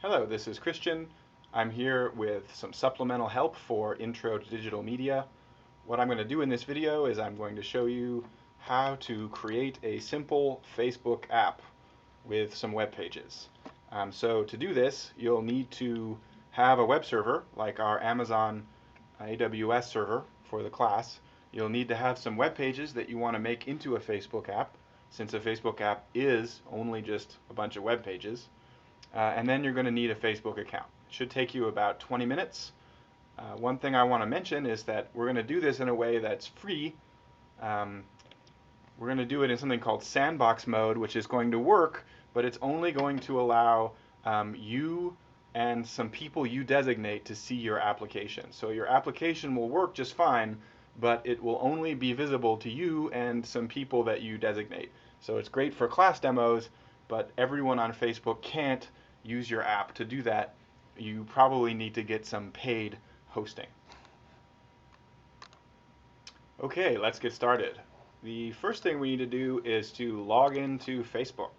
Hello, this is Christian. I'm here with some supplemental help for Intro to Digital Media. What I'm going to do in this video is I'm going to show you how to create a simple Facebook app with some web pages. So to do this, you'll need to have a web server like our Amazon AWS server for the class. You'll need to have some web pages that you want to make into a Facebook app, since a Facebook app is only just a bunch of web pages. And then you're going to need a Facebook account. It should take you about 20 minutes. One thing I want to mention is that we're going to do this in a way that's free. We're going to do it in something called sandbox mode, which is going to work, but it's only going to allow you and some people you designate to see your application. So your application will work just fine, but it will only be visible to you and some people that you designate. So it's great for class demos, but everyone on Facebook can't use your app. To do that, you probably need to get some paid hosting. Okay, let's get started. The first thing we need to do is to log into Facebook.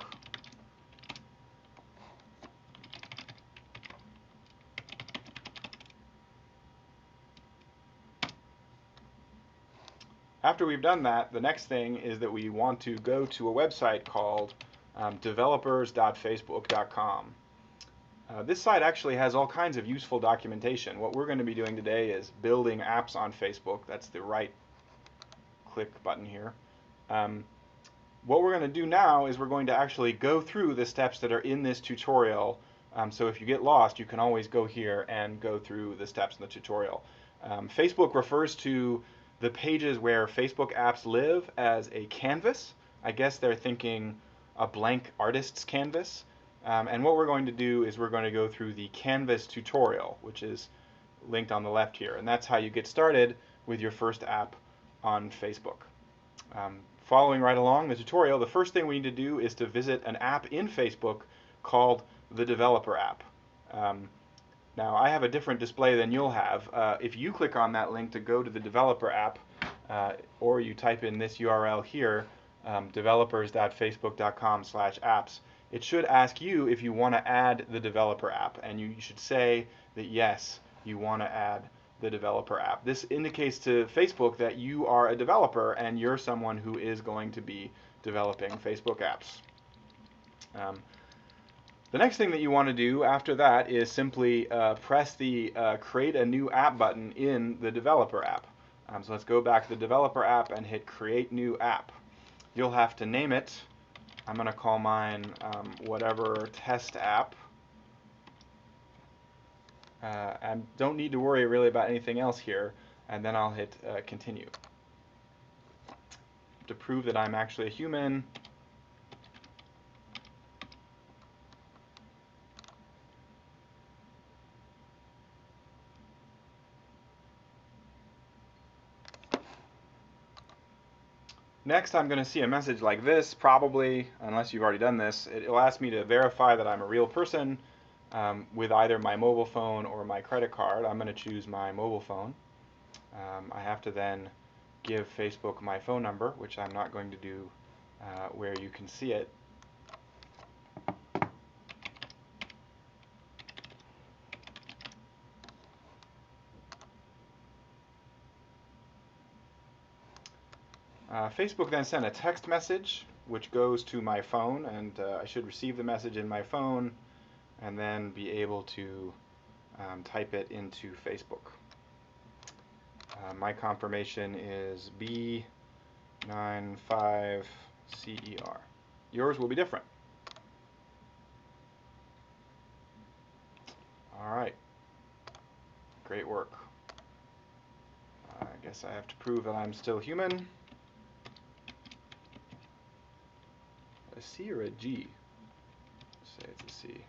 After we've done that, the next thing is that we want to go to a website called developers.facebook.com. This site actually has all kinds of useful documentation. What we're going to be doing today is building apps on Facebook. That's the right click button here. What we're going to do now is we're going to actually go through the steps that are in this tutorial. So if you get lost, you can always go here and go through the steps in the tutorial. Facebook refers to the pages where Facebook apps live as a canvas. I guess they're thinking a blank artist's canvas. And what we're going to do is we're going to go through the Canvas tutorial, which is linked on the left here. And that's how you get started with your first app on Facebook. Following right along the tutorial, the first thing we need to do is to visit an app in Facebook called the Developer app. Now, I have a different display than you'll have. If you click on that link to go to the Developer app, or you type in this URL here, developers.facebook.com/apps, it should ask you if you want to add the Developer app, and you should say that yes, you want to add the Developer app. This indicates to Facebook that you are a developer and you're someone who is going to be developing Facebook apps. The next thing that you want to do after that is simply press the Create a New App button in the Developer app. So let's go back to the Developer app and hit Create New App. You'll have to name it. I'm going to call mine whatever test app. I don't need to worry really about anything else here, and then I'll hit continue. To prove that I'm actually a human, next, I'm going to see a message like this, probably, unless you've already done this. It'll ask me to verify that I'm a real person with either my mobile phone or my credit card. I'm going to choose my mobile phone. I have to then give Facebook my phone number, which I'm not going to do where you can see it. Facebook then sent a text message which goes to my phone, and I should receive the message in my phone and then be able to type it into Facebook. My confirmation is B95CER. Yours will be different. All right. Great work. I guess I have to prove that I'm still human. A C or a G? Say it's a C.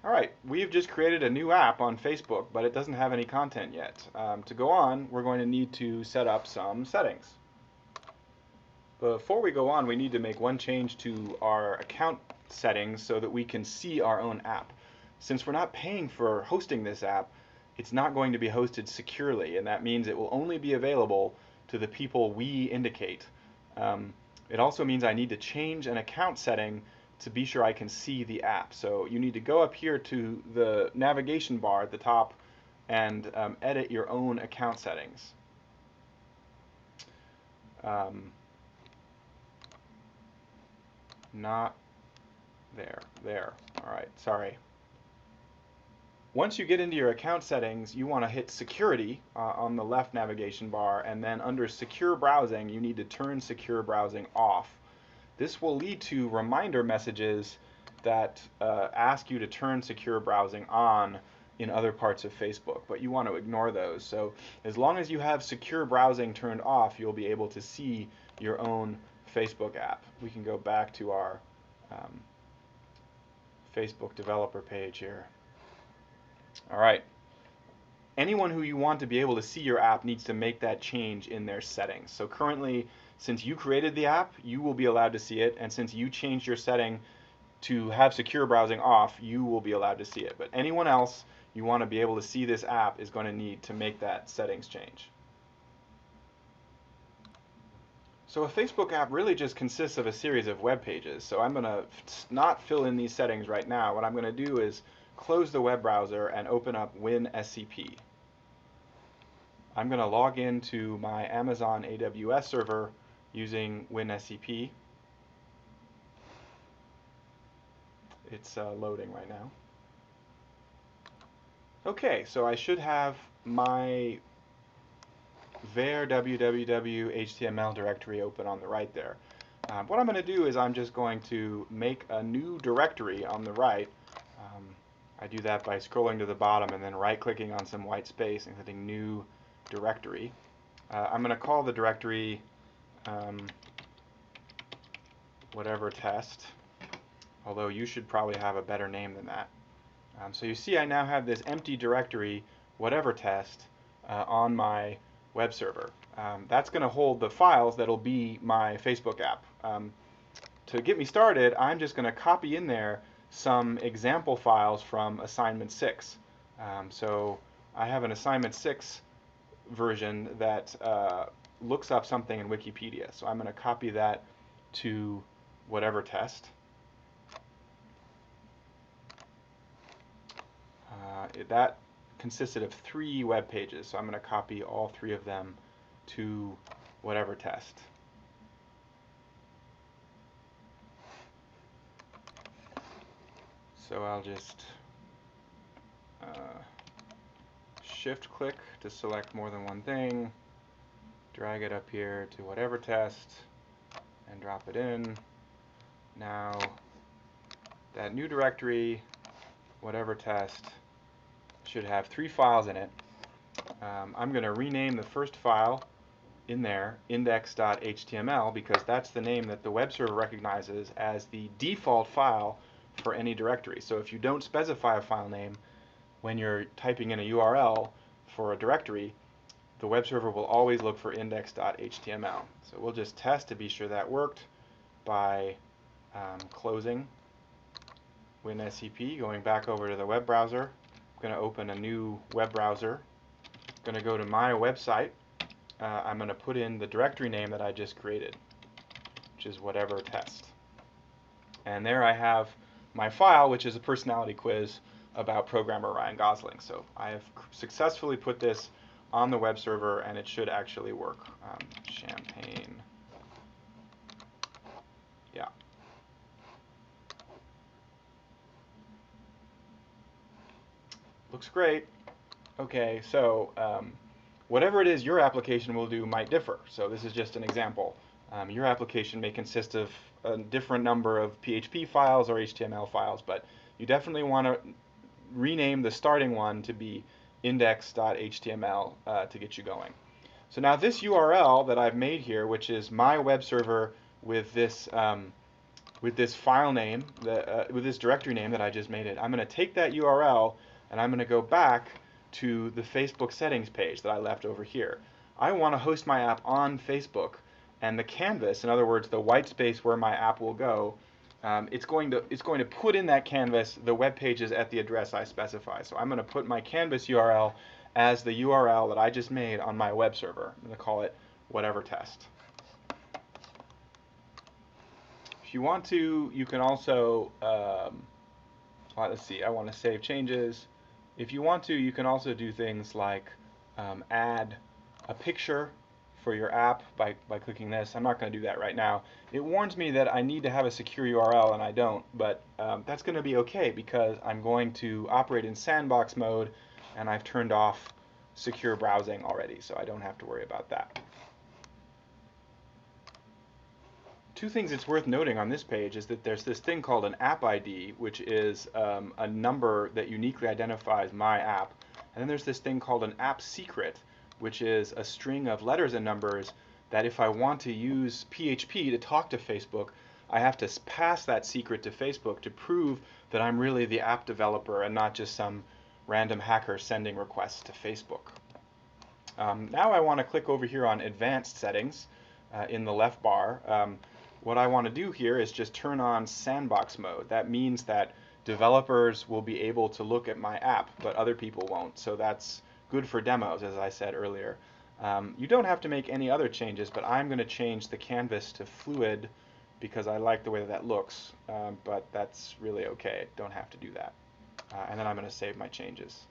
All right, we've just created a new app on Facebook, but it doesn't have any content yet. To go on, we're going to need to set up some settings. Before we go on, we need to make one change to our account settings so that we can see our own app. Since we're not paying for hosting this app, it's not going to be hosted securely, and that means it will only be available to the people we indicate. It also means I need to change an account setting to be sure I can see the app. So you need to go up here to the navigation bar at the top and edit your own account settings. Not there. All right, sorry. Once you get into your account settings, you want to hit security on the left navigation bar, and then under secure browsing, you need to turn secure browsing off. This will lead to reminder messages that ask you to turn secure browsing on in other parts of Facebook, but you want to ignore those. So as long as you have secure browsing turned off, you'll be able to see your own Facebook app. We can go back to our Facebook developer page here. All right. Anyone who you want to be able to see your app needs to make that change in their settings. So currently, since you created the app, you will be allowed to see it, and since you changed your setting to have secure browsing off, you will be allowed to see it. But anyone else you want to be able to see this app is going to need to make that settings change. So a Facebook app really just consists of a series of web pages. So I'm going to not fill in these settings right now. What I'm going to do is close the web browser and open up WinSCP. I'm going to log into my Amazon AWS server using WinSCP. It's loading right now. Okay, so I should have my var www html directory open on the right there. What I'm going to do is I'm just going to make a new directory on the right. I do that by scrolling to the bottom and then right-clicking on some white space and hitting New Directory. I'm going to call the directory whatever test, although you should probably have a better name than that. So you see I now have this empty directory, whatever test, on my web server. That's going to hold the files that'll be my Facebook app. To get me started, I'm just going to copy in there some example files from assignment 6. So I have an assignment 6 version that looks up something in Wikipedia. So I'm going to copy that to whatever test. That consisted of 3 web pages, so I'm going to copy all 3 of them to whatever test. So I'll just shift-click to select more than one thing, drag it up here to whatever test, and drop it in. Now, that new directory, whatever test, should have 3 files in it. I'm going to rename the first file in there index.html because that's the name that the web server recognizes as the default file for any directory. So if you don't specify a file name when you're typing in a URL for a directory, the web server will always look for index.html. So we'll just test to be sure that worked by closing WinSCP, going back over to the web browser. I'm going to open a new web browser. I'm going to go to my website. I'm going to put in the directory name that I just created, which is whatever test. And there I have my file, which is a personality quiz about programmer Ryan Gosling. So I have successfully put this on the web server, and it should actually work. Champagne. Yeah. Looks great. Okay, so whatever it is your application will do might differ. So this is just an example. Your application may consist of a different number of PHP files or HTML files, but you definitely want to rename the starting one to be index.html to get you going. So now this URL that I've made here, which is my web server with this file name, with this directory name that I just made it, I'm going to take that URL and I'm going to go back to the Facebook settings page that I left over here. I want to host my app on Facebook, and the canvas, in other words, the white space where my app will go, it's going to put in that canvas the web pages at the address I specify. So I'm going to put my canvas URL as the URL that I just made on my web server. I'm going to call it whatever test. If you want to, you can also let's see, I want to save changes. If you want to, you can also do things like add a picture for your app by clicking this. I'm not going to do that right now. It warns me that I need to have a secure URL, and I don't, but that's going to be okay because I'm going to operate in sandbox mode, and I've turned off secure browsing already, so I don't have to worry about that. Two things it's worth noting on this page is that there's this thing called an app ID, which is a number that uniquely identifies my app. And then there's this thing called an app secret, which is a string of letters and numbers that if I want to use PHP to talk to Facebook, I have to pass that secret to Facebook to prove that I'm really the app developer and not just some random hacker sending requests to Facebook. Now I want to click over here on Advanced Settings in the left bar. What I want to do here is just turn on sandbox mode. That means that developers will be able to look at my app, but other people won't. So that's good for demos, as I said earlier. You don't have to make any other changes, but I'm going to change the canvas to fluid because I like the way that looks, but that's really okay. Don't have to do that. And then I'm going to save my changes.